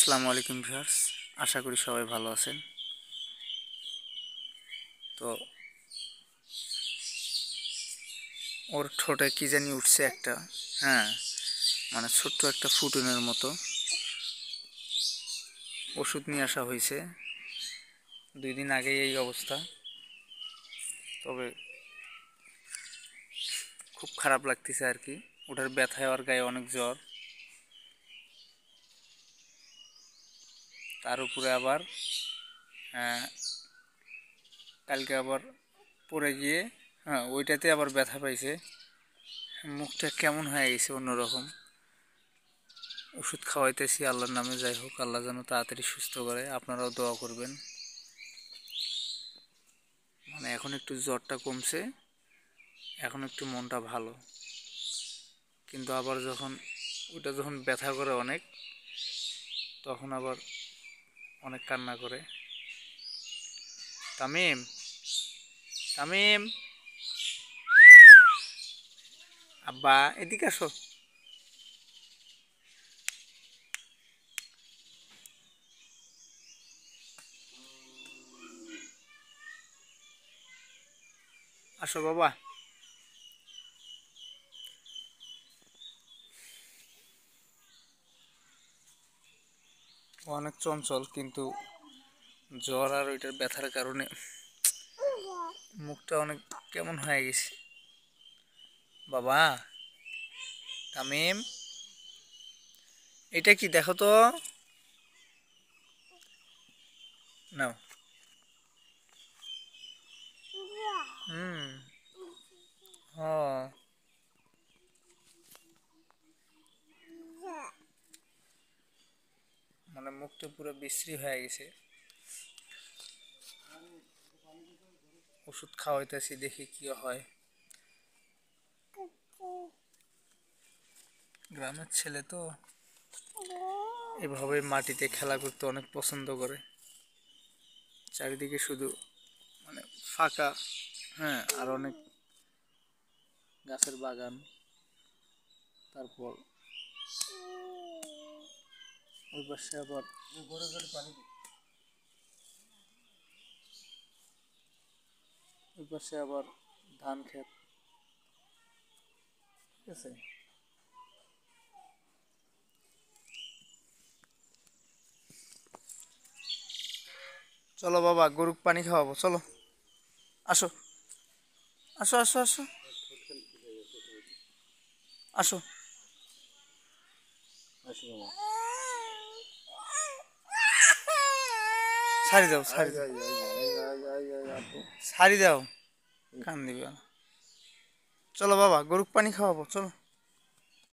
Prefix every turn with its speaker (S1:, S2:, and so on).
S1: আসসালামু আলাইকুম ভিউয়ার্স, আশা করি সবাই ভালো আছেন। তো ওর ঠোঁটে কি জানি উঠছে একটা, হ্যাঁ, মানে ছোট্ট একটা ফুটুনের মতো। ওষুধ নিয়ে আসা হয়েছে, 2 দিন আগেই এই অবস্থা। তবে খুব খারাপ লাগতেছে আর কি। ওটার ব্যথায় ওর গায়ে অনেক জ্বর, তার উপরে আবার কালকে আবার পড়ে গিয়ে, হ্যাঁ, ওইটাতে আবার ব্যথা পাইছে। মুখটা কেমন হয়ে গেছে অন্যরকম। ওষুধ খাওয়াইতেছি আল্লাহর নামে, যাই হোক আল্লাহ যেন তাড়াতাড়ি সুস্থ করে। আপনারাও দোয়া করবেন। মানে এখন একটু জ্বরটা কমছে, এখন একটু মনটা ভালো। কিন্তু আবার যখন ব্যথা করে অনেক, তখন আবার অনেক কান্না করে। তামিম, তামিম, আব্বা এদিকে আসো। আসো বাবা। ও অনেক চঞ্চল, কিন্তু জ্বর আর ওইটার ব্যথার কারণে মুখটা অনেক কেমন হয়ে গেছে। বাবা, তামিম, এটা কি দেখো তো। নাও। হুম। হ্যাঁ, মানে মুখটা পুরো বিশ্রী হয়ে গেছে। ওষুধ খাওয়াইতেছি, দেখি কি হয়। গ্রামের ছেলে তো এভাবে মাটিতে খেলা করতে অনেক পছন্দ করে। চারিদিকে শুধু মানে ফাঁকা, হ্যাঁ, আর অনেক গাছের বাগান। তারপর ওই পাশে আবার ধান ক্ষেত, ঠিক আছে। চলো বাবা, গরুকে পানি খাওয়াবো, চলো। আসো, আসো, আসো, আসো, আসো। ছাড়ি দাও, ছাড়ি দাও, ছাড়ি দাও, কান দিবে। চলো বাবা, গরুকে পানি খাওয়াবো, চলো।